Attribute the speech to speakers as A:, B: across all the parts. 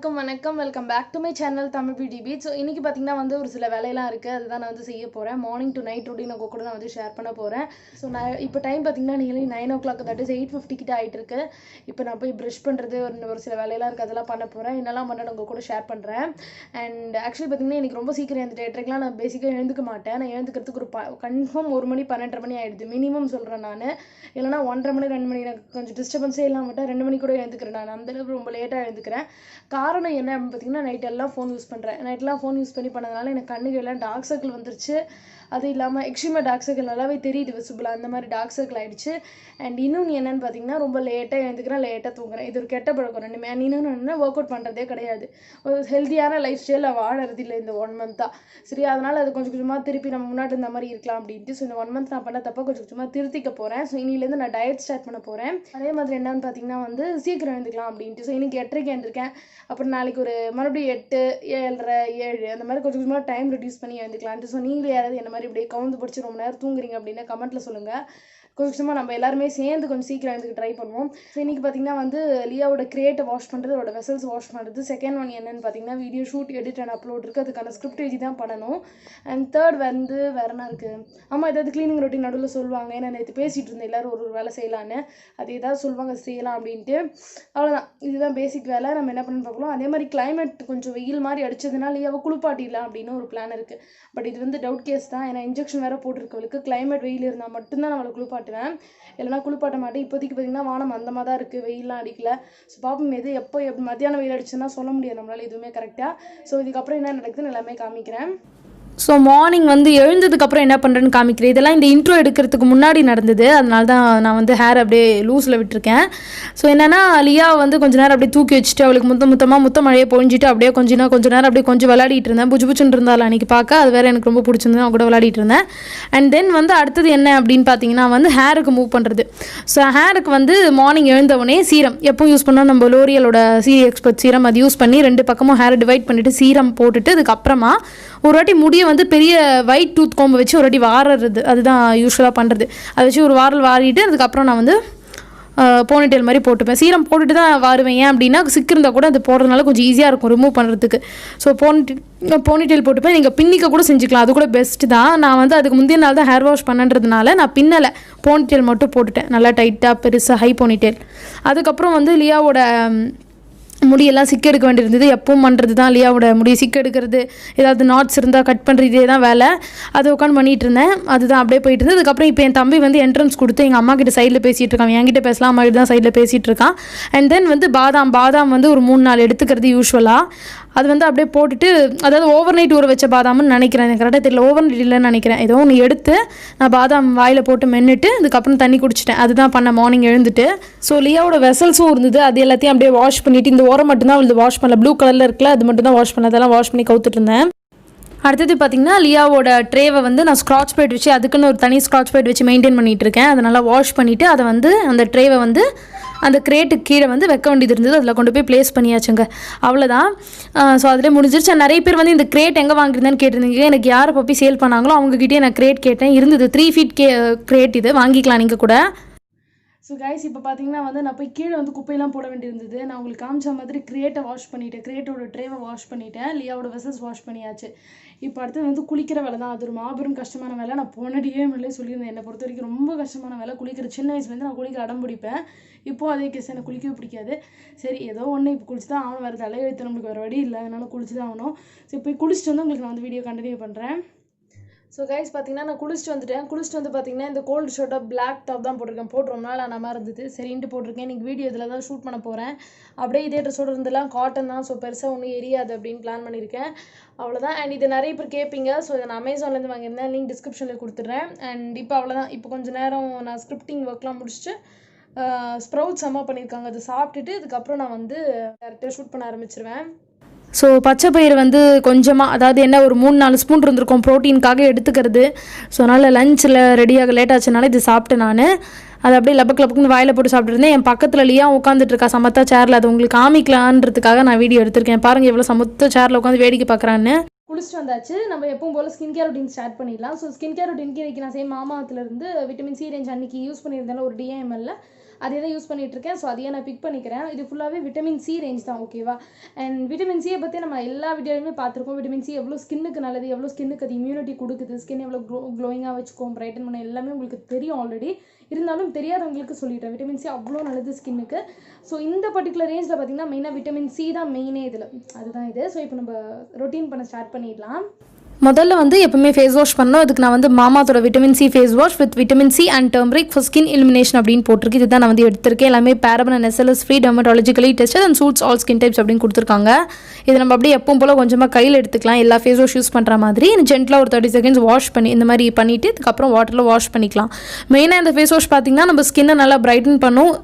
A: எல்லாருக்கும் வணக்கம். Welcome back to my channel Tamil beauty beat. So இன்றைக்கி பார்த்திங்கன்னா வந்து ஒரு சில வேலையெல்லாம் இருக்குது, அதுதான் நான் வந்து செய்ய போகிறேன். மார்னிங் டு நைட் ரொட்டீன் உங்கள் கூட நான் வந்து ஷேர் பண்ண போகிறேன். ஸோ நான் இப்போ டைம் பார்த்திங்கன்னா நீங்கள் 9 o'clock, தட் இஸ் 8:50 கிட்ட ஆகிட்டுருக்கு. இப்போ நான் போய் ப்ரஷ் பண்ணுறது ஒரு சில வேலையெல்லாம் இருக்குது, அதெல்லாம் பண்ண போகிறேன். என்னெல்லாம் பண்ண உங்கள் கூட ஷேர் பண்ணுறேன். அண்ட் ஆக்சுவலி பார்த்திங்கன்னா எனக்கு ரொம்ப சீக்கிரம் எழுந்துட்டு 8:30க்கெலாம் நான் பேசிக்காக எழுந்துக்க மாட்டேன். நான் எழுந்துக்கிறதுக்கு ஒரு கன்ஃபார்ம் 1 மணி 12:30 மணி ஆகிடுது மினிமம் சொல்கிறேன். நான் இல்லைனா 1:30 மணி 2 மணி எனக்கு கொஞ்சம் டிஸ்டர்பன்ஸே இல்லாமல் விட்டால் 2 மணி கூட எழுந்துக்கிறேன். நான் அந்தளவுக்கு ரொம்ப லேட்டாக எழுந்துக்கிறேன். காரணம் என்ன அப்படின்னு பார்த்தீங்கன்னா, நைட் எல்லாம் ஃபோன் யூஸ் பண்ணுறேன். நைட்லாம் ஃபோன் யூஸ் பண்ணதுனால எனக்கு கண்ணுக்கு எல்லாம் டார்க் சர்க்கிள் வந்துருச்சு. அது இல்லாமல் எக்ஸ்ட்ரீமாக டார்க் சர்க்கிள் நல்லாவே தெரியுது விசிபிளாக, அந்த மாதிரி டார்க் சர்க்கிள் ஆகிடுச்சு. அண்ட் இன்னொன்று என்னென்னு பார்த்தீங்கன்னா, ரொம்ப லேட்டாக எழுந்துக்கிறேன், லேட்டாக தூங்குறேன். இது ஒரு கெட்ட பழக்கம் ரெண்டுமே. அண்ட் இன்னொன்று என்ன, ஒர்க் அவுட் பண்ணுறதே கிடையாது. ஒரு ஹெல்த்தியான லைஃப் ஸ்டைல் வாழறது இல்லை இந்த 1 month. சரி, அதனால் அது கொஞ்சம் கொஞ்சமாக திருப்பி நம்ம முன்னாடி இந்த மாதிரி இருக்கலாம் அப்படின்ட்டு. ஸோ இந்த 1 month நான் பண்ண தப்பாக கொஞ்சம் கொஞ்சமாக திருத்திக்க போகிறேன். ஸோ இன்னிலேருந்து நான் டயட் ஸ்டார்ட் பண்ண போகிறேன். அதே மாதிரி என்னன்னு பார்த்தீங்கன்னா வந்து சீக்கிரம் எழுந்துக்கலாம் அப்படின்ட்டு. ஸோ இன்றைக்கி 8:30க்கு எழுந்திருக்கேன். அப்புறம் நாளைக்கு ஒரு மறுபடியும் 8, 7:30, 7 அந்த மாதிரி கொஞ்சம் கொஞ்சமாக டைம் ரெடியூஸ் பண்ணி எழுந்துக்கலான்ட்டு. ஸோ நீங்களே யாராவது என்ன மாதிரி இப்படியே கவுந்து படிச்சு ரொம்ப நேரம் தூங்குறீங்க அப்படின்னா கமெண்ட்டில் சொல்லுங்கள். கொஞ்சமாக நம்ம எல்லாருமே சேர்ந்து கொஞ்சம் சீக்கிரம் எழுந்துக்கு ட்ரை பண்ணுவோம். ஸோ இன்றைக்கி பார்த்திங்கன்னா வந்து லியாவோட கிரியேட்டை வாஷ் பண்ணுறது, அதோட வெசல்ஸ் வாஷ் பண்ணுறது. செகண்ட் ஒன் என்னென்னு பார்த்தீங்கன்னா, video shoot, edit and upload இருக்குது. அதுக்கான ஸ்கிரிப்ட் எழுதி தான் பண்ணணும். அண்ட் தேர்ட் வந்து வேறு என்ன இருக்குது, ஆமாம் ஏதாவது க்ளீனிங் ரொட்டீன் நடுவில் சொல்லுவாங்க. ஏன்னா நேற்று பேசிகிட்டு இருந்தேன் எல்லோரும் ஒரு வேலை செய்யலான்னு. அது ஏதாவது சொல்லுவாங்க செய்யலாம் அப்படின்ட்டு. அவ்வளோதான், இதுதான் பேசிக் வேலை. நம்ம என்ன பண்ணு பார்க்கலாம். அதே மாதிரி கிளைமேட் கொஞ்சம் வெயில் மாதிரி அடிச்சதுனால லியாவை குளிப்பாட்டிடலாம் அப்படின்னு ஒரு பிளான் இருக்குது. பட் இது வந்து டவுட் கேஸ் தான். ஏன்னா இன்ஜெக்ஷன் வேறு போட்டிருக்கவளுக்கு. கிளைமேட் வெயில் இருந்தால் மட்டும்தான் நம்மளை குளிப்பாட்டுவேன், இல்லைனா குளிப்பாட்ட மாட்டேன். இப்போதைக்கு பார்த்திங்கன்னா வானம் அந்தமாக தான் இருக்குது, வெயிலாம் அடிக்கல. ஸோ பாப்போம் எது எப்போ மத்தியானம் வெயில் அடிச்சுன்னா சொல்ல முடியாது நம்மளால் எதுவுமே கரெக்டாக. ஸோ இதுக்கப்புறம் என்ன நடக்குதுன்னு எல்லாமே காமிக்கிறேன்.
B: ஸோ மார்னிங் வந்து எழுந்ததுக்கப்புறம் என்ன பண்ணுறேன்னு காமிக்கிறேன். இதெல்லாம் இந்த இன்ட்ரோ எடுக்கிறதுக்கு முன்னாடி நடந்தது, அதனால தான் நான் வந்து ஹேர் அப்படியே லூஸில் விட்டுருக்கேன். ஸோ என்னென்னா, லியா வந்து கொஞ்சம் நேரம் அப்படியே தூக்கி வச்சுட்டு அவளுக்கு முத்த மழையை பொழிஞ்சிட்டு அப்படியே கொஞ்ச நேரம் அப்படியே கொஞ்சம் விளையாடிட்டு இருந்தேன். புச்சுன்னு இருந்தாலும் அன்றைக்கி பார்க்க அது வேறு எனக்கு ரொம்ப பிடிச்சிருந்தது. அவங்க கூட விளையாடிட்டு இருந்தேன். அண்ட் தென் வந்து அடுத்தது என்ன அப்படின்னு பார்த்தீங்கன்னா வந்து ஹேருக்கு மூவ் பண்ணுறது. ஸோ ஹேருக்கு வந்து மார்னிங் எழுந்தவொடனே சீரம் எப்போ யூஸ் பண்ணால் நம்ம லோரியலோட எக்ஸ்பர்ட் சீரம் அது யூஸ் பண்ணி 2 பக்கமும் ஹேரை டிவைட் பண்ணிவிட்டு சீரம் போட்டுட்டு அதுக்கப்புறமா ஒரு வாட்டி முடிய வந்து பெரிய ஒயிட் டூத் கோம்பை வச்சு ஒரு வாட்டி வாரறது. அதுதான் யூஸ்வலாக பண்ணுறது. அதை வச்சு ஒரு வாரல் வாரிட்டு அதுக்கப்புறம் நான் வந்து போனிடெயில் மாதிரி போட்டுப்பேன். சீரம் போட்டுட்டு தான் வாருவேன். ஏன் அப்படின்னா சிக்கு இருந்தால் கூட அது போடுறதுனால கொஞ்சம் ஈஸியாக இருக்கும் ரிமூவ் பண்ணுறதுக்கு. ஸோ போனிடெயில் போட்டுப்பேன். நீங்கள் பின்னிக்க கூட செஞ்சுக்கலாம், அது கூட பெஸ்ட்டு தான். நான் வந்து அதுக்கு முந்தைய நாள் தான் ஹேர் வாஷ் பண்ணன்றதுனால நான் பின்னலை, போனிடெயில் மட்டும் போட்டுட்டேன். நல்லா டைட்டாக பெருசாக ஹை போனிடெயில். அதுக்கப்புறம் வந்து லியாவோட முடியெல்லாம் சிக்கு எடுக்க வேண்டியிருந்தது. எப்பவும் பண்ணுறது தான் லியாவோட முடியை சிக்கு எடுக்கிறது, ஏதாவது நாட்ஸ் இருந்தால் கட் பண்ணுறதே தான் வேலை. அதை உட்காந்து பண்ணிகிட்டு இருந்தேன். அதுதான் அப்படியே போயிட்டு இருந்தது. அதுக்கப்புறம் இப்போ என் தம்பி வந்து என்ட்ரன்ஸ் கொடுத்து எங்கள் அம்மா கிட்ட சைடில் பேசிகிட்டு இருக்கான். என்கிட்ட பேசலாம், அம்மா கிட்ட தான் சைடில் பேசிகிட்டு இருக்கான். அண்ட் தென் வந்து பாதாம் வந்து ஒரு 3-4 எடுத்துக்கிறது யூஸ்வலாக. அது வந்து அப்படியே போட்டுட்டு, அதாவது ஓவர் நைட் ஊற வச்ச பாதாம்னு நினைக்கிறேன், எனக்கு கரெக்டாக தெரியல, ஓவர் நைட் இல்லைன்னு நினைக்கிறேன். ஏதோ ஒன்று எடுத்து நான் பாதாம் வாயில் போட்டு மென்னுட்டு அதுக்கப்புறம் தண்ணி குடிச்சிட்டேன். அதுதான் பண்ணேன் மார்னிங் எழுந்துட்டு. ஸோ லியாவோட வெசல்ஸும் இருந்தது, அது எல்லாத்தையும் அப்படியே வாஷ் பண்ணிவிட்டு, இந்த ஓரம் மட்டும்தான் அவளுக்கு வாஷ் பண்ணல, ப்ளூ கலரில் இருக்குல்ல, அது மட்டும் தான் வாஷ் பண்ண, அதெல்லாம் வாஷ் பண்ணி கவுத்துட்டு இருந்தேன். அடுத்தது பார்த்திங்கன்னா, லியாவோட ட்ரேவை வந்து நான் ஸ்க்ராட்ச் பேட் வச்சு அதுக்குன்னு ஒரு தனி ஸ்க்ராட்ச் பேட் வச்சு மெயின்டைன் பண்ணிகிட்டு இருக்கேன். அதை நல்லா வாஷ் பண்ணிவிட்டு அதை வந்து அந்த ட்ரேவை வந்து அந்த கிரேட்டுக்கு கீழே வந்து வைக்க வேண்டியது இருந்தது. அதில் கொண்டு போய் ப்ளேஸ் பண்ணியாச்சுங்க. அவ்வளோதான். ஸோ அதிலே முடிஞ்சிருச்சு. நிறைய பேர் வந்து இந்த கிரேட் எங்கே வாங்கியிருந்தேன்னு கேட்டிருந்தீங்க. எனக்கு யாரை பப்பி சேல் பண்ணாங்களோ அவங்ககிட்டயே நான் கிரேட் கேட்டேன். இருந்தது 3 feet கிரேட், இது வாங்கிக்கலாம் நீங்கள் கூட.
A: ஸோ கைஸ், இப்போ பார்த்தீங்கன்னா வந்து நான் போய் கீழே வந்து குப்பையெல்லாம் போட வேண்டியிருந்தது. நான் உங்களுக்கு காமிச்ச மாதிரி கிரேட்டை வாஷ் பண்ணிவிட்டேன், கிரேட்டோட ட்ரேவை வாஷ் பண்ணிவிட்டேன், லியாவோட வெசல்ஸ் வாஷ் பண்ணியாச்சு. இப்போ அடுத்தது வந்து குளிக்கிற வேலை தான். அது ஒரு மாபெரும் கஷ்டமான வேலை. நான் போனடியே மேலே சொல்லியிருந்தேன், என்னை பொறுத்த வரைக்கும் ரொம்ப கஷ்டமான வேலை குளிக்கிற. சின்ன வயசுலேருந்து நான் குளிக்கிற அடம் பிடிப்பேன். இப்போது அதே கேஸ், எனக்கு குளிக்கவே பிடிக்காது. சரி, ஏதோ ஒன்று இப்போ குளிச்சு தான் ஆகணும், வேறு தலையெழுத்து நம்மளுக்கு வேறு வழி இல்லை, அதனால குளிச்சு தான் ஆகணும். ஸோ இப்போ குளிச்சுட்டு வந்து உங்களுக்கு நான் வந்து வீடியோ கண்டினியூ பண்ணுறேன். ஸோ கைஸ் பார்த்தீங்கன்னா, நான் குளிச்சுட்டு வந்து பார்த்தீங்கன்னா இந்த கோல்டு ஷர்ட்டாக பிளாக் டாப் தான் போட்டிருக்கேன். போட்டு ரொம்ப நாள் ஆன மாதிரி இருந்தது, சரின்ட்டு போட்டிருக்கேன். இன்றைக்கி வீடியோ இதில் தான் ஷூட் பண்ண போகிறேன். அப்படியே இதே ட்ரெஸ்ஸோடு இருந்தெல்லாம் காட்டன் தான், ஸோ பெருசாக ஒன்றும் எரியாது அப்படின்னு பிளான் பண்ணியிருக்கேன். அவ்வளோதான். அண்ட் இது நிறைய பேர் கேட்பீங்க. ஸோ இதை நான் அமேசான்லேருந்து வாங்கியிருந்தேன், லிங்க் டிஸ்கிரிப்ஷனில் கொடுத்துட்றேன். அண்ட் இப்போ அவ்வளோதான். இப்போ கொஞ்சம் நேரம் நான் ஸ்கிரிப்டிங் ஒர்க்லாம் முடிச்சுட்டு ஸ்ப்ரவுட்ஸ் அம்மா பண்ணியிருக்காங்க, அதை சாப்பிட்டுட்டு அதுக்கப்புறம் நான் வந்து டேரக்டாக ஷூட் பண்ண ஆரம்பிச்சிருவேன்.
B: ஸோ பச்சை பயிறு வந்து கொஞ்சமாக, அதாவது என்ன ஒரு 3-4 ஸ்பூன் இருந்திருக்கும் ப்ரோட்டீனுக்காக எடுத்துக்கிறது. ஸோ அதனால் லஞ்சில் ரெடியாக லேட் ஆச்சுனால இது சாப்பிட்டேன் நான். அதை அப்படியே லபக்குன்னு வாயில் போட்டு சாப்பிட்டுருந்தேன். என் பக்கத்தில் லியா உட்காந்துட்டு இருக்கா சமத்தா சேரில். அது உங்களுக்கு காமிக்கலான்றதுக்காக நான் வீடியோ எடுத்திருக்கேன். பாருங்கள் எவ்வளோ சமத்த சேரில் உட்காந்து வேடிக்கை பார்க்குறான்னு.
A: குளிச்சுட்டு வந்தாச்சு. நம்ம எப்பவும் போல் ஸ்கின் கேர் ரொட்டீன் ஸ்டார்ட் பண்ணிடலாம். ஸோ ஸ்கின் கேர் ரொட்டீனுக்கு இன்றைக்கி நான் மாமாத்துலேருந்து விட்டமின் சி ரேஞ்ச் அன்றைக்கி யூஸ் பண்ணியிருந்தேன் ஒரு DML அதே தான் யூஸ் பண்ணிகிட்ருக்கேன். ஸோ அதையே நான் பிக் பண்ணிக்கிறேன். இது ஃபுல்லாகவே விட்டமின் சி ரேஞ்ச் தான், ஓகேவா? அண்ட் விட்டமின் சியை பற்றி நம்ம எல்லா வீடியோலையுமே பார்த்துருக்கோம். விட்டமின் சி எவ்வளோ ஸ்கின்னுக்கு நல்லது, எவ்வளோ ஸ்கின்னுக்கு அது இம்யூனிட்டி கொடுக்குது, ஸ்கின் எவ்வளோ க்ளோயிங்காக வச்சுக்கோம், பிரைட்டன் பண்ண எல்லாமே உங்களுக்கு தெரியும் ஆல்ரெடி. இருந்தாலும் தெரியாதவங்களுக்கு சொல்லிட்டேன், விட்டமின் சி அவ்வளோ நல்லது ஸ்கின்னுக்கு. ஸோ இந்த பர்டிகுலர் ரேஞ்சில் பார்த்திங்கன்னா மெயினாக விட்டமின் சி தான் மெயினே இதில், அதுதான் இது. ஸோ இப்போ நம்ம ரொட்டீன் பண்ண ஸ்டார்ட் பண்ணிடலாம்.
B: முதல்ல வந்து எப்பவுமே ஃபேஸ் வாஷ் பண்ணோம். அதுக்கு நான் வந்து மாமாத்தோட vitamin C face wash with vitamin C and turmeric for skin illumination அப்படின்னு போட்டிருக்கு. இதுதான் நான் வந்து எடுத்திருக்கேன். எல்லாமே paraben and SLS free, dermatologically tested and suits all skin types அப்படின்னு கொடுத்துருக்காங்க. இது நம்ம அப்படியே எப்பவும் போல் கொஞ்சமாக கையில் எடுத்துக்கலாம். எல்லா ஃபேஸ் வாஷ் யூஸ் பண்ணுற மாதிரி ஜென்டலாக ஒரு 30 செகண்ட்ஸ் வாஷ் பண்ணி இந்த மாதிரி பண்ணிவிட்டு அதுக்கப்புறம் வாட்டரில் வாஷ் பண்ணிக்கலாம். மெயினாக இந்த ஃபேஸ் வாஷ் பார்த்திங்கன்னா நம்ம ஸ்கின்னை நல்லா பிரைட்டன் பண்ணும்,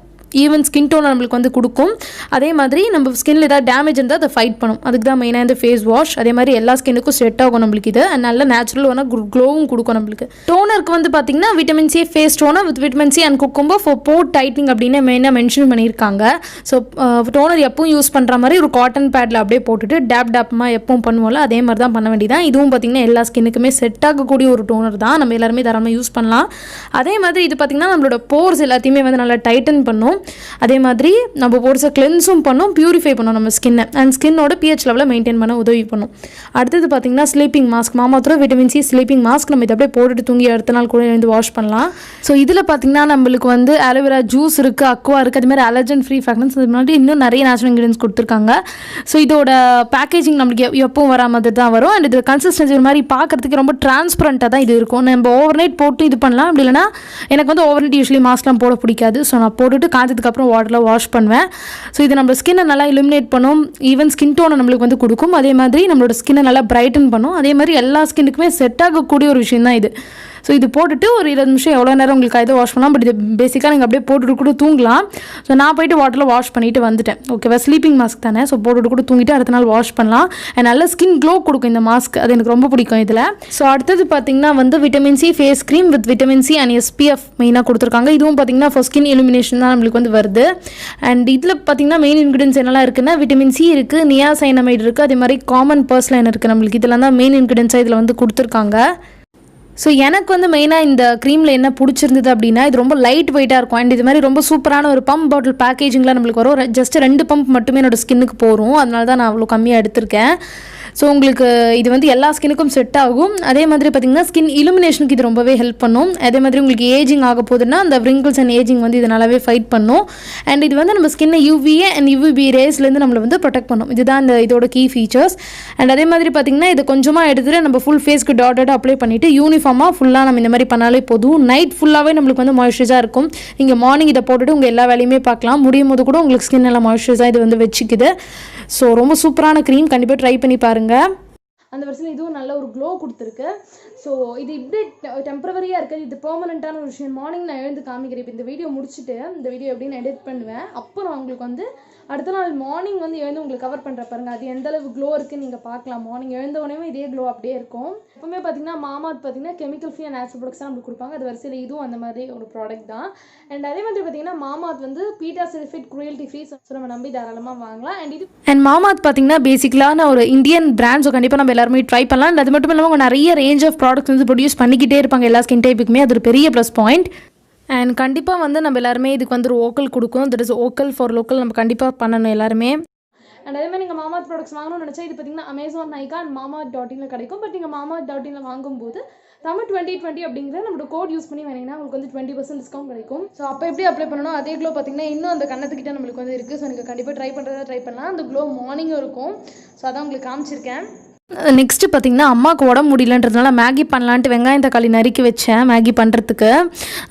B: ஈவன் ஸ்கின் டோன் நம்மளுக்கு வந்து கொடுக்கும். அதே மாதிரி நம்ம ஸ்கின்ல ஏதாவது டேமேஜ் இருந்தால் அதை ஃபைட் பண்ணும். அதுக்கு தான் மெயினாக இந்த ஃபேஸ் வாஷ். அதே மாதிரி எல்லா ஸ்கின்னுக்கும் செட் ஆகும் நம்மளுக்கு இது. நல்ல நேச்சுரலான க்ளோவும் கொடுக்கும் நம்மளுக்கு. டோனருக்கு வந்து பார்த்திங்கன்னா vitamin C face toner with vitamin C and cucumber for pore tightening அப்படின்னு மெயினாக மென்ஷன் பண்ணியிருக்காங்க. ஸோ டோனர் எப்பவும் யூஸ் பண்ணுற மாதிரி ஒரு காட்டன் பேடில் அப்படியே போட்டுட்டு டேப்மாக எப்பவும் பண்ணுவோம்ல அதே மாதிரி தான் பண்ண வேண்டியதான். இதுவும் பார்த்திங்கன்னா எல்லா ஸ்கின்னுக்குமே செட் ஆகக்கூடிய ஒரு டோனர் தான். நம்ம எல்லாருமே தாராளமாக யூஸ் பண்ணலாம். அதே மாதிரி இது பார்த்திங்கன்னா நம்மளோட போர்ஸ் எல்லாத்தையுமே வந்து நல்லா டைட்டன் பண்ணும். அதே மாதிரி நம்ம போர்ஸை கிளென்ஸும் பண்ணும், பியூரிஃபை பண்ணும் நம்ம ஸ்கின்னை அண்ட் ஸ்கின்னோட pH லெவலை மெயின்டைன் பண்ண உதவி பண்ணும். அடுத்தது பார்த்திங்கன்னா ஸ்லீப்பிங் மாஸ்க். மாமாத்தோட விட்டமின் சி ஸ்லீப்பிங் மாஸ்க். நம்ம இதை அப்படியே போட்டுட்டு தூங்கி அடுத்த நாள் கூட வந்து வாஷ் பண்ணலாம். ஸோ இதில் பார்த்திங்கன்னா நம்மளுக்கு வந்து ஆலோவேரா ஜூஸ் இருக்குது, அக்வா இருக்குது, அது மாதிரி அலர்ஜன் ஃப்ரீ ஃப்ராக்ரன்ஸ், அது மாதிரி இன்னும் நிறைய நேச்சுரல் இன்க்ரீடியன்ஸ் கொடுத்துருக்காங்க. ஸோ இதோட பேக்கேஜிங் நம்மளுக்கு எப்பவும் வரா மாதிரி தான் வரும். அண்ட் இது கன்சிஸ்டன்சி ஒரு மாதிரி பார்க்குறதுக்கு ரொம்ப டிரான்ஸ்பரண்ட்டாக தான் இது இருக்கும். நம்ம ஓவர் நைட் போட்டு இது பண்ணலாம். அப்படி இல்லைனா எனக்கு வந்து ஓவர் நைட் யூஸ்வலி மாஸ்க்லாம் போட பிடிக்காது. ஸோ நான் போட்டுட்டு காய்ச்சதுக்கப்புறம் வாட்டரில் வாஷ் பண்ணுவேன். ஸோ இது நம்ம ஸ்கின்னை நல்லா இலுமினேட் பண்ணும், ஈவன் ஸ்கின் டோனை நம்மளுக்கு வந்து கொடுக்கும். அதே மாதிரி நம்மளோட ஸ்கின்னை நல்லா பிரைட்டன் பண்ணும். அதே மாதிரி எல்லா ஸ்கின்னுக்குமே செட் ஆகக்கூடிய ஒரு விஷயம் தான் இது. ஸோ இது போட்டுட்டு ஒரு 20 நிமிஷம் எவ்வளோ நேரம் உங்களுக்கு கைதை வாஷ் பண்ணலாம். பட் இது பேசிக்காக நீங்கள் அப்படியே போட்டுட்டு கூட தூங்கலாம். ஸோ நான் போய்ட்டு வாட்டரில் வாஷ் பண்ணிவிட்டு வந்துட்டேன். ஓகேவா, ஸ்லீப்பிங் மாஸ்க் தானே. ஸோ போட்டுட்டு கூட தூங்கிட்டு அடுத்த நாள் வாஷ் பண்ணலாம். அண்ட் நல்ல ஸ்கின் க்ளோ கொடுக்கும் இந்த மாஸ்க். அது எனக்கு ரொம்ப பிடிக்கும் இதில். ஸோ அடுத்தது பார்த்திங்கன்னா வந்து vitamin C face cream with vitamin C and SPF மெயினாக கொடுத்துருக்காங்க. இதுவும் பார்த்திங்கன்னா ஃபார் ஸ்கின் இலுமினேஷன் தான் நம்மளுக்கு வந்து வருது. அண்ட் இதில் பார்த்திங்கன்னா மெயின் இன்க்ரீடியன்ஸ் என்னெல்லாம் இருக்குன்னா விட்டமின் சி இருக்குது, நியாசைனமைடு இருக்குது, அதே மாதிரி காமன் பர்ஸ்லைன் இருக்குது. நம்மளுக்கு இதெல்லாம் தான் மெயின் இன்க்ரீடியன்ஸாக இதில் வந்து கொடுத்துருக்காங்க. ஸோ எனக்கு வந்து மெயினாக இந்த க்ரீமில் என்ன பிடிச்சிருந்தது அப்படின்னா இது ரொம்ப லைட் வெயிட்டாக இருக்கும். அண்ட் இது மாதிரி ரொம்ப சூப்பரான ஒரு பம்ப் பாட்டில் பேக்கேஜிங்கில் நம்மளுக்கு வரும். ஜஸ்ட் 2 பம்ப் மட்டுமே என்னோடய ஸ்கின்னுக்கு போகும். அதனால தான் நான் அவ்வளோ கம்மியாக எடுத்திருக்கேன். ஸோ உங்களுக்கு இது வந்து எல்லா ஸ்கின்னுக்கும் செட் ஆகும். அதே மாதிரி பார்த்திங்கன்னா ஸ்கின் இலுமினேஷனுக்கு இது ரொம்பவே ஹெல்ப் பண்ணும். அதே மாதிரி உங்களுக்கு ஏஜிங் ஆக போகுதுன்னா அந்த ரிங்கிள்ஸ் அண்ட் ஏஜிங் வந்து இது நல்லாவே ஃபைட் பண்ணும். அண்ட் இது வந்து நம்ம ஸ்கின்னை UVA அண்ட் UVB ரேஸ்லேருந்து நம்மளை வந்து ப்ரொடெக்ட் பண்ணும். இதுதான் இதோட கீ ஃபீச்சர்ஸ். அண்ட் அதே மாதிரி பார்த்திங்கன்னா இது கொஞ்சமாக எடுத்துகிட்டு நம்ம ஃபுல் ஃபேஸ்க்கு டாட் அப்ளை பண்ணிவிட்டு யூனிஃபார்மாக ஃபுல்லாக நம்ம இந்த மாதிரி பண்ணாலே போதும். நைட் ஃபுல்லாகவே நம்மளுக்கு வந்து மாய்ஸ்சரைஸாக இருக்கும். நீங்கள் மார்னிங் இதை போட்டுட்டு உங்கள் எல்லா வேலையுமே பார்க்கலாம். முடியும் போது கூட உங்களுக்கு ஸ்கின் எல்லாம் மாய்ஸ்சரைஸாக இது வந்து வச்சுக்குது. ஸோ ரொம்ப சூப்பரான க்ரீம், கண்டிப்பாக ட்ரை பண்ணி பாருங்கள்.
A: அந்த வருஷத்தில் இதுவும் நல்ல ஒரு க்ளோ கொடுத்துருக்கு. ஸோ இது இப்படி டெம்பரவரியாக இருக்குது, இது பெர்மனெண்ட்டான ஒரு விஷயம். மார்னிங் நான் எழுந்து காமிக்கிறேன். இப்போ இந்த வீடியோ முடிச்சுட்டு இந்த வீடியோ எப்படின்னு எடிட் பண்ணுவேன். அப்போ நான் உங்களுக்கு வந்து அடுத்த நாள் மார்னிங் வந்து எழுந்து உங்களுக்கு கவர் பண்ணுற பாருங்கள். அது எந்த அளவு க்ளோ இருக்குன்னு நீங்கள் பார்க்கலாம். மார்னிங் எழுந்த உடனே இதே க்ளோ அப்படியே இருக்கும். எப்பவுமே பார்த்தீங்கன்னா மாமாத் பார்த்தீங்கன்னா chemical free and natural products தான் நம்மளுக்கு கொடுப்பாங்க. அது வரிசையில் இதுவும் அந்த மாதிரி ஒரு ப்ராடக்ட் தான். அண்ட் அதே மாதிரி பார்த்தீங்கன்னா மாமாத் வந்து beta sulphate cruelty free. So நம்ம நம்பி தாராளமாக வாங்கலாம்.
B: அண்ட் மாமாத் பார்த்தீங்கன்னா பேசிக்கலான ஒரு இந்தியன் பிராண்ட். ஸோ கண்டிப்பாக நம்ம எல்லாருமே ட்ரை பண்ணலாம். அண்ட் அது மட்டும் இல்லாமல் அவங்க நிறைய ரேஞ்ச் ஆஃப் ப்ராடக்ட்ஸ் வந்து ப்ரொடியூஸ் பண்ணிக்கிட்டே இருப்பாங்க எல்லா ஸ்கின் டைப்புக்குமே. அது ஒரு பெரிய ப்ளஸ் பாயிண்ட். அண்ட் கண்டிப்பாக வந்து நம்ம எல்லாருமே இதுக்கு வந்து ஒரு ஓக்கல் கொடுக்கும். தட் இஸ் ஓக்கல் ஃபார் லோக்கல். நம்ம கண்டிப்பாக பண்ணணும் எல்லாருமே.
A: அண்ட் அதே மாதிரி நீங்கள் மாமாத் ப்ராடக்ட்ஸ் வாங்கணும்னு நினச்சா இது பார்த்தீங்கன்னா அமேசான், நைகா அண்ட் மாமாத்.in கிடைக்கும். பட் நீங்கள் மாமாத்.in வாங்கும்போது தமிழ் 2020 அப்படிங்கிற நம்மளோட கோட் யூஸ் பண்ணி வேணீங்கன்னா உங்களுக்கு வந்து 20% டிஸ்கவுண்ட் கிடைக்கும். ஸோ அப்போ எப்படி அப்ளை பண்ணணும், அதே க்ளோ பார்த்தீங்கன்னா இன்னும் அந்த கண்ணத்துக்கிட்ட நம்மளுக்கு வந்து இருக்குது. ஸோ நீங்கள் கண்டிப்பாக ட்ரை பண்ணலாம். அந்த க்ளோ மார்னிங்கும் இருக்கும். ஸோ அதான் உங்களுக்கு காமிச்சிருக்கேன்.
B: நெக்ஸ்ட்டு பார்த்திங்கன்னா அம்மாவுக்கு உடம்பு முடியலன்றதுனால மேகி பண்ணலான்ட்டு வெங்காயம் தக்காளி நறுக்கி வச்சேன் மேகி பண்ணுறதுக்கு.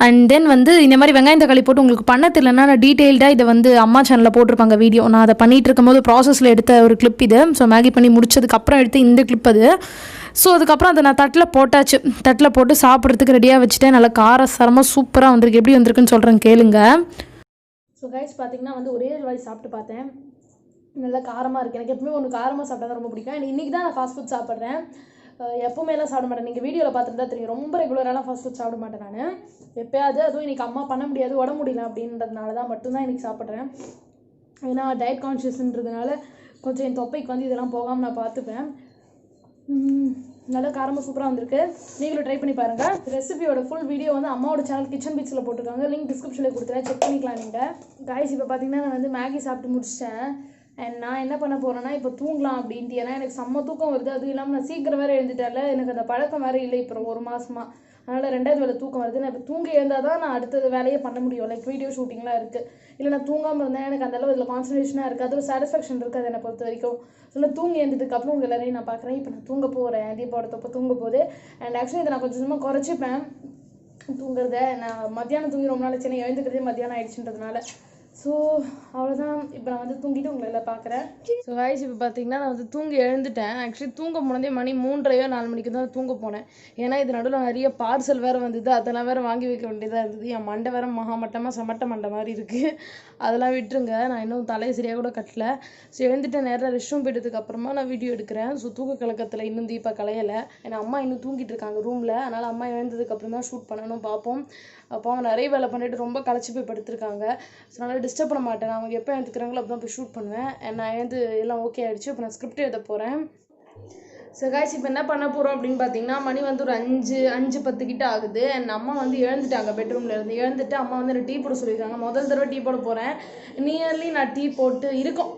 B: அண்ட் தென் வந்து இந்த மாதிரி வெங்காயம் தக்காளி போட்டு உங்களுக்கு பண்ண தெரியலன்னா நான் டீட்டெயில்டாக இதை வந்து அம்மா சேனலில் போட்டிருப்பாங்க வீடியோ. நான் அதை பண்ணிகிட்டு இருக்கும்போது ப்ராசஸில் எடுத்த ஒரு கிளிப் இது. ஸோ மேகி பண்ணி முடிச்சதுக்கப்புறம் எடுத்து இந்த கிளிப் அது. ஸோ அதுக்கப்புறம் அதை நான் தட்டில் போட்டாச்சு. தட்டில் போட்டு சாப்பிட்றதுக்கு ரெடியாக வச்சுட்டேன். நல்லா காரசாரமாக சூப்பராக வந்திருக்கு. எப்படி வந்திருக்குன்னு சொல்கிறேன் கேளுங்க.
A: ஸோ கைஸ் பார்த்தீங்கன்னா வந்து ஒரே வாய் சாப்பிட்டு பார்த்தேன். நல்லா காரமாக இருக்குது. எனக்கு எப்பவுமே ஒன்று காரமாக சாப்பிட்டா தான் ரொம்ப பிடிக்கும். அண்ட் இன்றைக்கி தான் நான் ஃபாஸ்ட் ஃபுட் சாப்பிட்றேன். எப்போவுமே எல்லாம் சாப்பிட மாட்டேன். நீங்கள் வீடியோவில் பார்த்துட்டு தான் தெரியும். ரொம்ப ரெகுலராலாம் ஃபாஸ்ட் ஃபுட் சாப்பிட மாட்டேன் நான். எப்போயாவது, அதுவும் இன்றைக்கி அம்மா பண்ண முடியாது, உடம்பு முடியல அப்படின்றதுனால தான் மட்டும்தான் இன்றைக்கி சாப்பிட்றேன். ஏன்னா டயட் கான்ஷியஸ்ன்றதுனால கொஞ்சம் என் தொப்பைக்கு வந்து இதெல்லாம் போகாமல் நான் பார்த்துப்பேன். நல்லா காரமாக சூப்பராக வந்திருக்கு. நீங்களும் ட்ரை பண்ணி பாருங்கள். ரெசிபியோட ஃபுல் வீடியோ வந்து அம்மாவோட சேனல் கிச்சன் பீட்ஸில் போட்டிருக்காங்க. லிங்க் டிஸ்கிரிப்ஷனில் கொடுத்துறேன், செக் பண்ணிக்கலாம் நீங்கள். காய்ஸ் இப்போ பார்த்தீங்கன்னா நான் வந்து மேகி சாப்பிட்டு முடிச்சிட்டேன். அண்ட் நான் என்ன பண்ண போகிறேன்னா இப்போ தூங்கலாம் அப்படின்ட்டு. ஏன்னா எனக்கு செம்ம தூக்கம் வருது. அதுவும் இல்லாமல் நான் சீக்கிரம் வேறு எழுந்துட்டால, எனக்கு அந்த பழக்கம் வேறு இல்லை இப்போ 1 மாதமாக. அதனால் 2வது வேலை தூக்கம் வருது. நான் இப்போ தூங்கி எழுந்தால் தான் நான் அடுத்தது வேலையே பண்ண முடியும். லைக் வீடியோ ஷூட்டிங்லாம் இருக்குது. இல்லை நான் தூங்காமல் இருந்தேன் எனக்கு அந்தளவு இதில் கான்சன்ட்ரேஷனாக இருக்காது, ஒரு சாட்டிஸ்ஃபேக்ஷன் இருக்காது என்னை பொறுத்த வரைக்கும். ஸோ நான் தூங்கி எழுந்ததுக்கப்புறம் உங்கள் எல்லாரையும் நான் பார்க்குறேன். இப்போ நான் தூங்க போகிறேன். தீபாவோட தொப்பை தூங்க போகுது. அண்ட் ஆக்சுவலி இதை நான் கொஞ்சம் கொஞ்சமாக குறைச்சிப்பேன் தூங்குறத. நான் மத்தியானம் தூங்கி ரொம்ப நாள் சின்ன எழுந்துக்கிறதே மத்தியானம் ஆயிடுச்சுன்றதுனால. ஸோ அவ்வளோதான். இப்போ நான் வந்து தூங்கிட்டு உங்களை எல்லாம் பார்க்குறேன். ஸோ காய்ஸ் இப்போ பார்த்தீங்கன்னா நான் வந்து தூங்கி எழுந்துட்டேன். ஆக்சுவலி தூங்க போனதே மணி 3:30 4 மணிக்கு தான் தூங்க போனேன். ஏன்னா இது நடுவில் நிறைய பார்சல் வேறு வந்தது. அதெல்லாம் வேறு வாங்கி வைக்க வேண்டியதாக இருந்தது. என் மண்டை வேறு மட்டமாக சமட்ட மண்டை மாதிரி இருக்குது. அதெல்லாம் விட்டுருங்க. நான் இன்னும் தலையை சரியாக கூட கட்டல. ஸோ எழுந்துட்டு நேராக ரெஸ்ட் ரூம் போயிட்டதுக்கு அப்புறமா நான் வீடியோ எடுக்கிறேன். ஸோ தூக்க கலக்கத்தில் இன்னும் தீபா கலையலை. ஏன்னா அம்மா இன்னும் தூங்கிட்டு இருக்காங்க ரூமில். அதனால் அம்மா எழுந்ததுக்கப்புறம் தான் ஷூட் பண்ணணும் பார்ப்போம். அப்போ அவங்க நிறைய வேலை பண்ணிட்டு ரொம்ப களைச்சி போய் படுத்திருக்காங்க. ஸோ அதனால் டிஸ்டர்ப் பண்ண மாட்டேன். அவங்க எப்போ எழுந்துக்கிறாங்களோ அப்போ தான் போய் ஷூட் பண்ணுவேன். நான் எழுந்து எல்லாம் ஓகே ஆகிடுச்சு. இப்போ நான் ஸ்கிரிப்ட் எழுத போகிறேன். ஸோ காய்ஸ் இப்போ என்ன பண்ண போகிறோம் அப்படின்னு பார்த்தீங்கன்னா மணி வந்து ஒரு 5:10 கிட்ட ஆகுது. என் அம்மா வந்து எழுந்துட்டாங்க பெட்ரூமில் இருந்து. எழுந்துட்டு அம்மா வந்து எனக்கு டீ போட சொல்லியிருக்காங்க. முதல் தடவை டீ போட போகிறேன். நியர்லி நான் டீ போட்டு இருக்கும்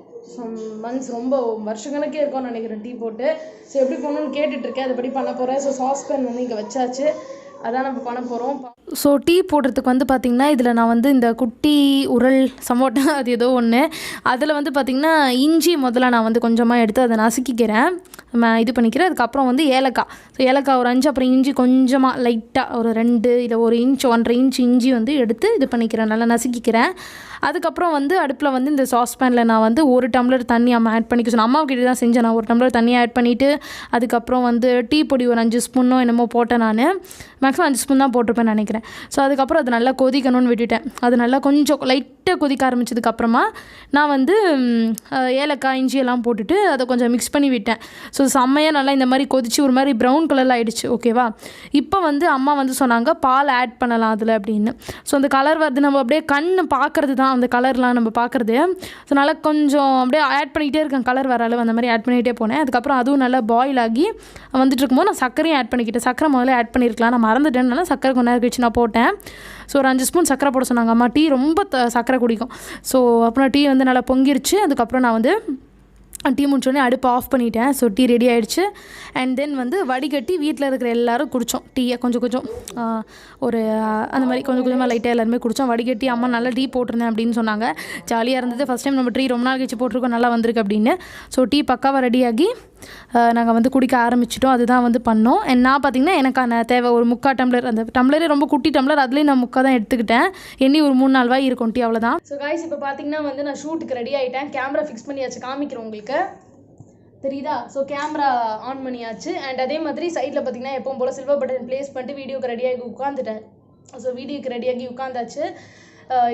A: மந்த்ஸ், ரொம்ப வருஷக்கணக்கே இருக்கும்னு நினைக்கிறேன் டீ போட்டு. ஸோ எப்படி போகணுன்னு கேட்டுட்ருக்கேன். அதுபடி பண்ண போகிறேன். ஸோ சாஸ்பேன் வந்து இங்கே வச்சாச்சு. அதான் நம்ம பண்ண போகிறோம்.
B: ஸோ டீ போடுறதுக்கு வந்து பார்த்திங்கன்னா இதில் நான் வந்து இந்த குட்டி உரல் சமோட்டா அது ஏதோ ஒன்று, அதில் வந்து பார்த்திங்கன்னா இஞ்சி முதல்ல நான் வந்து கொஞ்சமாக எடுத்து அதை நசுக்கிக்கிறேன், இது பண்ணிக்கிறேன். அதுக்கப்புறம் வந்து ஏலக்காய், ஸோ ஏலக்காய் ஒரு 5, அப்புறம் இஞ்சி கொஞ்சமாக லைட்டாக ஒரு 2 இல்லை 1 இன்ச் 1.5 இன்ச் இஞ்சி வந்து எடுத்து இது பண்ணிக்கிறேன், நல்லா நசுக்கிக்கிறேன். அதுக்கப்புறம் வந்து அடுப்பில் வந்து இந்த சாஸ்பேனில் நான் வந்து 1 டம்ளர் தண்ணி அம்மா ஆட் பண்ணிக்க சொன்னேன். அம்மாவுக்கிட்ட தான் செஞ்சேன். நான் 1 டம்ளர் தண்ணி ஆட் பண்ணிவிட்டு அதுக்கப்புறம் வந்து டீ பொடி ஒரு 5 ஸ்பூனோ என்னமோ போட்டேன். நான் மேக்ஸிமம் 5 ஸ்பூன் தான் போட்டிருப்பேன்னு நினைக்கிறேன். ஸோ அதுக்கப்புறம் அது நல்லா கொதிக்கணும்னு விட்டுட்டேன். அது நல்லா கொஞ்சம் லைட்டாக கொதிக்க ஆரம்பிச்சதுக்கப்புறமா நான் வந்து ஏலக்காய் இஞ்சி எல்லாம் போட்டுட்டு அதை கொஞ்சம் மிக்ஸ் பண்ணி விட்டேன். ஸோ செம்மையாக நல்லா இந்த மாதிரி கொதிச்சு ஒரு மாதிரி ப்ரௌன் கலரில் ஆகிடுச்சு. ஓகேவா? இப்போ வந்து அம்மா வந்து சொன்னாங்க பால் ஆட் பண்ணலாம் அதில் அப்படின்னு. ஸோ அந்த கலர் வருது, நம்ம அப்படியே கண் பார்க்குறது தான் அந்த கலர்லாம் நம்ம பார்க்குறது. ஸோ நல்லா கொஞ்சம் அப்படியே ஆட் பண்ணிக்கிட்டே இருக்கேன், கலர் வர அளவு அந்த மாதிரி ஆட் பண்ணிகிட்டே போனேன். அதுக்கப்புறம் அதுவும் நல்லா பாயில் ஆகி வந்துட்டு இருக்கும்போது நான் சர்க்கரையும் ஆட் பண்ணிக்கிட்டேன். சர்க்கரை முதல்ல ஆட் பண்ணியிருக்கலாம், நான் மறந்துட்டேன்னால சர்க்கரை கொஞ்ச நேரம் கழிச்சு நான் போட்டேன். ஸோ ஒரு 5 ஸ்பூன் சர்க்கரை போட சொன்னாங்க அம்மா. டீ ரொம்ப சர்க்கரை குடிக்கும். ஸோ அப்புறம் டீ வந்து நல்லா பொங்கிருச்சு. அதுக்கப்புறம் நான் வந்து டீ முடிச்சோடனே அடுப்பு ஆஃப் பண்ணிட்டேன். ஸோ டீ ரெடி ஆகிடுச்சு. அண்ட் தென் வந்து வடிகட்டி வீட்டில் இருக்கிற எல்லோரும் குடித்தோம் டீயை. கொஞ்சம் கொஞ்சம் ஒரு அந்த மாதிரி கொஞ்சம் கொஞ்சமாக லைட்டாக எல்லாருமே குடித்தோம். வடிகட்டி அம்மா நல்லா டீ போட்டிருந்தேன் அப்படின்னு சொன்னாங்க. ஜாலியாக இருந்தது. ஃபஸ்ட் டைம் நம்ம டீ ரொம்ப நாள் கழிச்சு போட்டிருக்கோம், நல்லா வந்திருக்கு அப்படின்னு. ஸோ டீ பக்காவாக ரெடியாகி நாங்கள் வந்து குடிக்க ஆரம்பிச்சிட்டோம். அதுதான் வந்து பண்ணோம். அண்ட் நான் பார்த்திங்கன்னா எனக்கான தேவை ஒரு 3/4 டம்ளர், அந்த டம்ளரே ரொம்ப குட்டி டம்ளர், அதுலேயும் நான் 3/4 தான் எடுத்துக்கிட்டேன். எண்ணி ஒரு 3-4 வாய் இருக்கும் டீ, அவ்வளோதான்.
A: ஸோ காய்ஸ் இப்போ பார்த்தீங்கன்னா வந்து நான் ஷூட்டுக்கு ரெடி ஆகிட்டேன். கேமரா ஃபிக்ஸ் பண்ணியாச்சு, காமிக்கிறேன் உங்களுக்கு, தெரியுதா? ஸோ கேமரா ஆன் பண்ணியாச்சு. அண்ட் அதே மாதிரி சைடில் பார்த்தீங்கன்னா எப்பவும் போல் சில்வர் பட்டன் ப்ளேஸ் பண்ணிட்டு வீடியோக்கு ரெடியாகி உட்காந்துட்டேன். ஸோ வீடியோக்கு ரெடியாகி உட்காந்தாச்சு.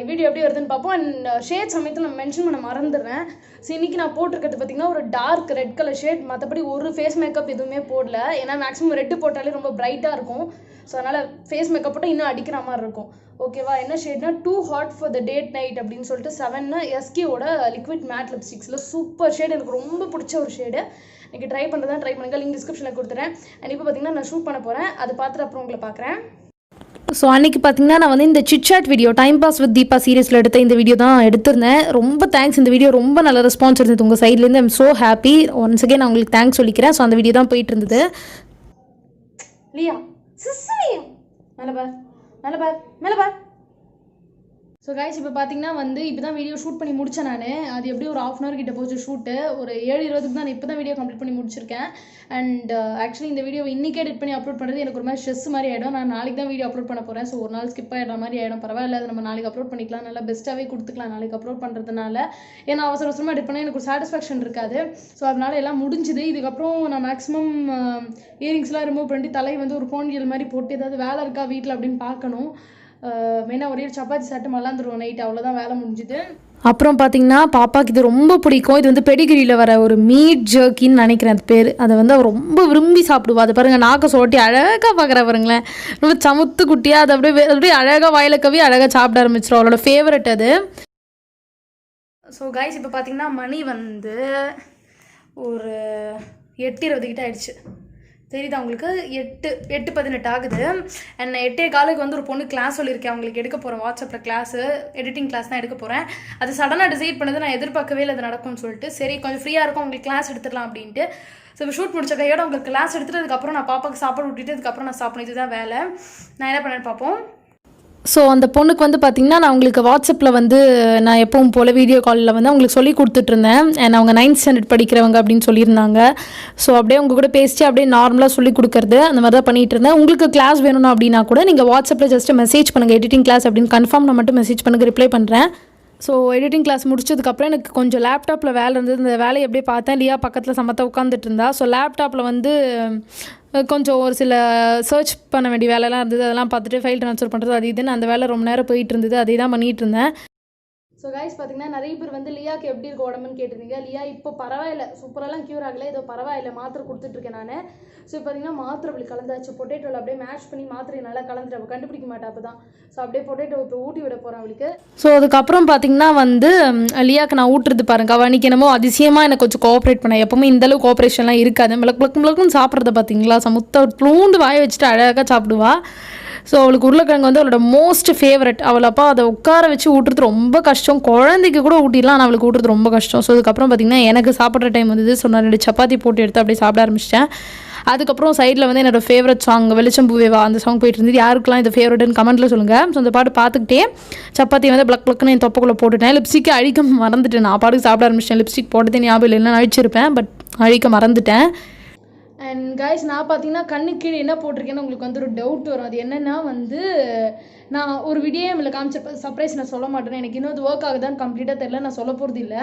A: வீடியோ எப்படி வருதுன்னு பார்ப்போம். அண்ட் ஷேட் சமயத்தில் நான் மென்ஷன் பண்ண மறந்துடுறேன். ஸோ இன்றைக்கி நான் போட்டிருக்கிறது பார்த்திங்கன்னா ஒரு டார்க் ரெட் கலர் ஷேட். மற்றபடி ஒரு ஃபேஸ் மேக்கப் எதுவுமே போடல. ஏன்னா மேக்ஸிமம் ரெட்டு போட்டாலே ரொம்ப பிரைட்டாக இருக்கும். ஸோ அதனால் ஃபேஸ் மேக்கப் போட்டால் இன்னும் அடிக்கிற மாதிரி இருக்கும். ஓகேவா? என்ன ஷேட்னா too hot for the date night அப்படின்னு சொல்லிட்டு 7 SKோட லிக்விட் மேட் லிப்ஸ்டிக்ஸில் சூப்பர் ஷேட். எனக்கு ரொம்ப பிடிச்ச ஒரு ஷேடு. எனக்கு ட்ரை பண்ணுறதா ட்ரை பண்ணுங்கள், லிங்க் டிஸ்கிரிப்ஷனில் கொடுத்துறேன். அண்ட் இப்போ பார்த்திங்கன்னா நான் ஷூட் பண்ண போகிறேன். அது பார்த்துட்டு அப்புறம் உங்களை பார்க்குறேன்.
B: ஸோ அன்றைக்கி பார்த்திங்கன்னா நான் வந்து இந்த சிட் video time pass with Deepa சீரியஸில் எடுத்த இந்த வீடியோ தான் எடுத்திருந்தேன். ரொம்ப தேங்க்ஸ். இந்த வீடியோ ரொம்ப நல்ல ரெஸ்பான்ஸ் இருந்தது உங்கள் சைட்லேருந்து. I'm so happy. Once again நான் உங்களுக்கு தேங்க்ஸ் சொல்லிக்கிறேன். ஸோ அந்த வீடியோ தான் போயிட்டு இருந்தது.
A: லியா சிஸ்லியா மேலே பார், மேலே பார், மேலே பார். ஸோ கைஸ் இப்போ பார்த்தீங்கன்னா வந்து இப்போ தான் வீடியோ ஷூட் பண்ணி முடித்தேன் நான். அது எப்படி ஒரு 1/2 hour கிட்ட போச்சு ஷூட்டு. ஒரு 7:20 தான் இப்போ தான் வீடியோ கம்ப்ளீட் பண்ணி முடிச்சிருக்கேன். அண்ட் ஆக்சுவலி இந்த வீடியோ இன்றைக்கே எடிட் பண்ணி அப்லோட் பண்ணுறது எனக்கு ஒரு மாதிரி ஸ்ட்ரெஸ் மாதிரி ஆகிடும். நான் நாளைக்கு தான் வீடியோ அப்லோட் பண்ண போகிறேன். ஸோ ஒரு நாள் ஸ்கிப் ஆகிடுற மாதிரி ஆகிடும். பரவாயில்ல, அது நம்ம நாளைக்கு அப்லோட் பண்ணிக்கலாம், நல்லா பெஸ்ட்டாகவே கொடுத்துக்கலாம் நாளைக்கு அப்லோட் பண்ணுறதுனால. ஏன்னா அவசர அவசரமாக எடிட் பண்ணால் எனக்கு ஒரு சாட்டிஸ்ஃபேக்ஷன் இருக்காது. ஸோ அதனால் எல்லாம் முடிஞ்சுது. இதுக்கப்புறம் நான் மேக்ஸிமம் இயரிங்ஸ்லாம் ரிமூவ் பண்ணிட்டு தலை வந்து ஒரு போனியல் மாதிரி போட்டு ஏதாவது வேலை இருக்கா வீட்டில் அப்படின்னு பார்க்கணும். மெயினாக ஒரே சப்பாத்தி சாப்பிட்டு மல்லாந்துருவோம் நைட், அவ்வளோதான் வேலை முடிஞ்சுது.
B: அப்புறம் பார்த்திங்கன்னா பாப்பாவுக்கு இது ரொம்ப பிடிக்கும். இது வந்து பெடிகிரியில் வர ஒரு மீட் ஜர்க்கின்னு நினைக்கிறேன் அது பேர். அதை வந்து அவள் ரொம்ப விரும்பி சாப்பிடுவா. அதை பாருங்கள், நாக்க சோட்டி அழகாக பார்க்குறா பாருங்களேன். ரொம்ப சமுத்து குட்டியாக அதை அப்படியே அழகாக வாயில கவி அழகாக சாப்பிட ஆரம்பிச்சிடும். அவளோட ஃபேவரட் அது. ஸோ கைஸ் இப்போ பார்த்திங்கன்னா மணி வந்து ஒரு 8:20 கிட்ட ஆயிடுச்சு. தெரியுதா உங்களுக்கு 8:18 ஆகுது. அண்ட் 8:15 வந்து ஒரு பொண்ணு கிளாஸ் சொல்லியிருக்கேன் அவங்களுக்கு எடுக்க போகிறேன். வாட்ஸ்அப்பில் கிளாஸு எடிட்டிங் கிளாஸ் தான் எடுக்க போகிறேன். அது சடனாக டிசைட் பண்ணது, நான் எதிர்பார்க்கவே இல்லை அது நடக்கும்னு சொல்லிட்டு. சரி கொஞ்சம் ஃப்ரீயாக இருக்கும் உங்களுக்கு கிளாஸ் எடுத்துடலாம் அப்படின்ட்டு. ஸோ இப்போ ஷூட் முடிச்ச கையோட உங்களுக்கு கிளாஸ் எடுத்துகிட்டு அதுக்கப்புறம் நான் பாப்பாவுக்கு சாப்பாடு ஊட்டிட்டு அதுக்கப்புறம் நான் சாப்பிடணும். இதுதான் வேலை. நான் என்ன பண்ணேன்னு பார்ப்போம். ஸோ அந்த பொண்ணுக்கு வந்து பார்த்திங்கன்னா நான் உங்களுக்கு வாட்ஸ்அப்பில் வந்து நான் எப்பவும் போல் வீடியோ காலில் வந்து அவங்களுக்கு சொல்லி கொடுத்துட்ருந்தேன். அண்ட் அவங்க 9th ஸ்டாண்டர்ட் படிக்கிறவங்க அப்படின்னு சொல்லியிருந்தாங்க. ஸோ அப்படியே உங்கள் கூட பேசிட்டு அப்படியே நார்மலாக சொல்லி கொடுக்குறது அந்த மாதிரி தான் பண்ணிகிட்டு இருந்தேன். உங்களுக்கு கிளாஸ் வேணும்னா அப்படின்னா கூட நீங்கள் வாட்ஸ்அப்பில் ஜஸ்ட்டு மெசேஜ் பண்ணுங்கள் எடிட்டிங் கிளாஸ் அப்படின்னு கன்ஃபார்ம் நான் மட்டும் மெசேஜ் பண்ணுங்கள், ரிப்ளை பண்ணுறேன். ஸோ எடிட்டிங் கிளாஸ் முடிச்சதுக்கப்புறம் எனக்கு கொஞ்சம் லேப்டாப்பில் வேலை இருந்தது. இந்த வேலையை எப்படியே பார்த்தேன். லியா பக்கத்தில் சமத்த உட்காந்துட்டு இருந்தா. ஸோ லேப்டாப்பில் வந்து கொஞ்சம் ஒரு சில சர்ச் பண்ண வேண்டிய வேலைலாம் இருந்தது. அதெல்லாம் பார்த்துட்டு ஃபைல் ட்ரான்ஸ்ஃபர் பண்ணுறது அது இதுன்னு அந்த வேலை ரொம்ப நேரம் போயிட்டு இருந்தது. அதே தான் பண்ணிகிட்டு இருந்தேன்.
A: ஸோ கைஸ் பார்த்தீங்கன்னா நிறைய பேர் வந்து லியாக்கு எப்படி இருக்கு உடம்புன்னு கேட்டிருந்தீங்க. லியா இப்போ பரவாயில்ல, சூப்பரெல்லாம் க்யூர் ஆகலை, ஏதோ பரவாயில்லை, மாத்திரை கொடுத்துட்ருக்கேன் நான். ஸோ பார்த்தீங்கன்னா மாத்திரை அப்படி கலந்தாச்சு. பொட்டேட்டோவில் அப்படியே மேஷ் பண்ணி மாத்திரையை நல்லா கலந்துட்டு அவள் கண்டுபிடிக்க மாட்டா அப்போ தான். ஸோ அப்படியே பொட்டேட்டோ இப்போ ஊட்டி விட போகிறேன் அவளுக்கு.
B: ஸோ அதுக்கப்புறம் பார்த்தீங்கன்னா வந்து லியாக்கு நான் ஊட்டுறது பாருங்க. அவள் அன்றைக்கி என்னமோ அதிசயமாக எனக்கு கொஞ்சம் கோஆப்ரேட் பண்ணேன். எப்போவுமே இந்தளவு கோஆப்ரேஷன்லாம் இருக்காது. மிளக்குன்னு சாப்பிட்றத பார்த்தீங்களா, சமுத்த ப்ளூண்டு வாய வச்சுட்டு அழகாக சாப்பிடுவா. ஸோ அவளுக்கு உருளைக்கிழங்கு வந்து அவளோட மோஸ்ட் ஃபேவரட். அவளை அப்பா அதை உட்கார வச்சு ஊட்டுறது ரொம்ப கஷ்டம். குழந்தைக்கு கூட ஊட்டிடலாம், ஆனால் அவளுக்கு ஊட்டுறது ரொம்ப கஷ்டம். ஸோ அதுக்கப்புறம் பார்த்திங்கன்னா எனக்கு சாப்பிட்ற டைம் வந்தது. ஸோ நான் 2 சப்பாத்தி போட்டு எடுத்து அப்படியே சாப்பிட ஆரம்பிச்சிட்டேன். அதுக்கப்புறம் சைடில் வந்து என்னோடய ஃபேவரட் சாங் வெளிச்சம் பூவேவா அந்த சாங் போயிட்டு இருந்தது. யாருக்கெல்லாம் இது ஃபேவரட்னு கமெண்ட்டில் சொல்லுங்கள். ஸோ அந்த பாட்டு பார்த்துக்கிட்டே சப்பாத்தி வந்து ப்ளக்குன்னு என் தொப்பக்குள்ளே போட்டுட்டேன். லிப்ஸ்டிக்கை அழிக்க மறந்துட்டேன். நான் பாட்டுக்கு சாப்பிட ஆரம்பிச்சிட்டேன். லிப்ஸ்டிக் போட்டதே ஞாபகம் இல்லை, நான் அழிச்சிருப்பேன், பட் அழிக்க மறந்துட்டேன்.
A: அண்ட் கைஸ் நான் பார்த்தீங்கன்னா கண்ணு கீழே என்ன போட்டிருக்கேன்னு உங்களுக்கு வந்து ஒரு டவுட் வரும். அது என்னென்னா வந்து நான் ஒரு வீடியோ நம்மளை காமிச்சிருப்பேன். சர்ப்ரைஸ் நான் சொல்ல மாட்டேன். எனக்கு இன்னும் அது ஒர்க் ஆகுதான்னு கம்ப்ளீட்டாக தெரியல. நான் சொல்ல போகிறது இல்லை.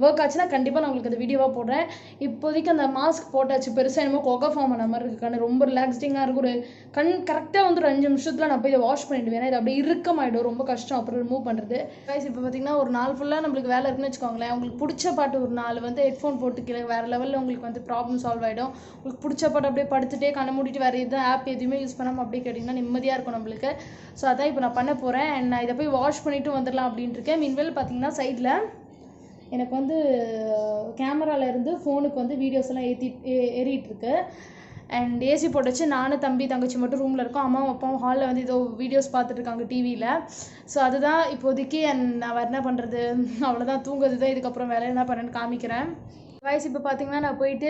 A: ஒர்க் ஆச்சுன்னா கண்டிப்பாக நான் உங்களுக்கு அந்த வீடியோவாக போடுறேன். இப்போதைக்கு அந்த மாஸ்க் போட்டாச்சு. பெருசாக என்னமோ கொகை ஃபார்ம் ஆன மாதிரி இருக்குது. கண் ரொம்ப ரிலாக்ஸ்டிங்காக இருக்கும். ஒரு கண் கரெக்டாக வந்து ஒரு 5 நிமிஷத்தில் நான் போய் இதை வாஷ் பண்ணிவிடுவேன். இது அப்படியே இறுக்கமாயிடும், ரொம்ப கஷ்டம் அப்புறம் ரிமூவ் பண்ணுறது. கைஸ் இப்போ பார்த்தீங்கன்னா ஒரு நாள் ஃபுல்லாக நம்மளுக்கு வேலை இருக்குன்னு வச்சுக்கோங்களேன். உங்களுக்கு பிடிச்ச பாட்டு ஒரு 4 வந்து ஹெட்ஃபோன் போட்டுக்கல வேறு லெவலில் உங்களுக்கு வந்து ப்ராப்ளம் சால்வ் ஆகிடும். உங்களுக்கு பிடிச்ச பாட்டு அப்படியே படுத்துகிட்டே கண்ணை மூடிட்டு வேறு எதுவும் ஆப் எதுவுமே யூஸ் பண்ணாமல் அப்படியே கேட்டிங்கன்னா நிம்மதியாக இருக்கும் நம்மளுக்கு. ஸோ அதான் இப்போ நான் பண்ண போகிறேன். அண்ட் நான் இதை போய் வாஷ் பண்ணிவிட்டு வந்துடலாம் அப்படின்ட்டு இருக்கேன். மீன்வேல் பார்த்தீங்கன்னா சைடில் எனக்கு வந்து கேமராவிலேருந்து ஃபோனுக்கு வந்து வீடியோஸ் எல்லாம் ஏறிட்டுருக்கு. அண்ட் ஏசி போட்டுச்சு. நானும் தம்பி தங்கச்சி மட்டும் ரூமில் இருக்கோம். அம்மாவும் அப்பாவும் ஹாலில் வந்து ஏதோ வீடியோஸ் பார்த்துட்ருக்காங்க டிவியில். ஸோ அதுதான் இப்போதைக்கு. அண்ட் நான் வேறு என்ன பண்ணுறது, அவ்வளோதான், தூங்குறது தான் இதுக்கப்புறம் வேலை என்ன பண்ணுறேன்னு காமிக்கிறேன். வயசு இப்போ பார்த்தீங்கன்னா நான் போயிட்டு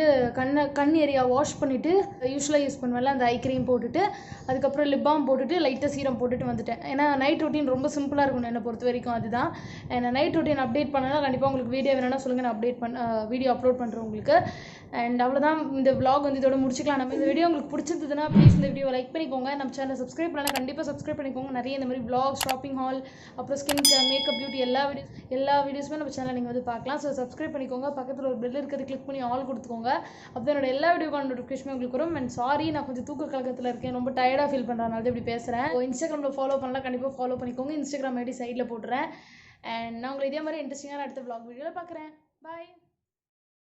A: கண் ஏரியா வாஷ் பண்ணிவிட்டு யூஸ்வலாக யூஸ் பண்ணுவேன்ல அந்த ஐ க்ரீம் போட்டுட்டு அதுக்கப்புறம் லிப் பாம் போட்டுட்டு லைட்டாக சீரம் போட்டுட்டு வந்துட்டேன். ஏன்னா நைட் ரொட்டீன் ரொம்ப சிம்பிளாக இருக்கும் என்னை பொறுத்த வரைக்கும். அதுதான் நான் நைட் ரொட்டீன் அப்டேட் பண்ணனா கண்டிப்பாக உங்களுக்கு வீடியோ வேணும்னா சொல்லுங்கள், நான் வீடியோ அப்லோட் பண்ணுறேன் உங்களுக்கு. அண்ட் அவ்வளோதான், இந்த vlog வந்து இதோட முடிச்சுக்கலாம். நம்ம இந்த வீடியோ உங்களுக்கு பிடிச்சிருந்ததுன்னா ப்ளீஸ் இந்த வீடியோ லைக் பண்ணிக்கோங்க. நம்ம சேனலை சப்ஸ்கிரைப் பண்ணலாம், கண்டிப்பாக சப்ஸ்கிரைப் பண்ணிக்கோங்க. நிறைய இந்த மாதிரி vlog, ஷாப்பிங் ஹால், அப்புறம் ஸ்கின் கேர், மேக்கப், பியூட்டி எல்லா வீடியோஸுமே நம்ம சேனல் நீங்கள் வந்து பார்க்கலாம். ஸோ சப்ஸ்கிரைப் பண்ணிக்கோங்க. பக்கத்தில் ஒரு பெல் இருக்கிறது கிளிக் பண்ணி ஆல் கொடுத்துக்கோங்க. அப்போ என்னோட எல்லா வீடியோக்கான நோட்டிஃபிகேஷன் உங்களுக்கு வரும். அண்ட் சாரி, நான் கொஞ்சம் தூக்க கலக்கத்தில் இருக்கேன், ரொம்ப டயர்டாக ஃபீல் பண்ணுறதுனால இப்படி பேசுகிறேன். இன்ஸ்டாகிராமில் ஃபாலோ பண்ணலாம், கண்டிப்பாக ஃபாலோ பண்ணிக்கோங்க. இன்ஸ்டாகிராம் ஐடி சைடில் போட்டுறேன். அண்ட் நான் உங்களை இதே மாதிரி இன்ட்ரெஸ்டிங்கான அடுத்த vlog வீடியோவில் பார்க்குறேன். பாய்.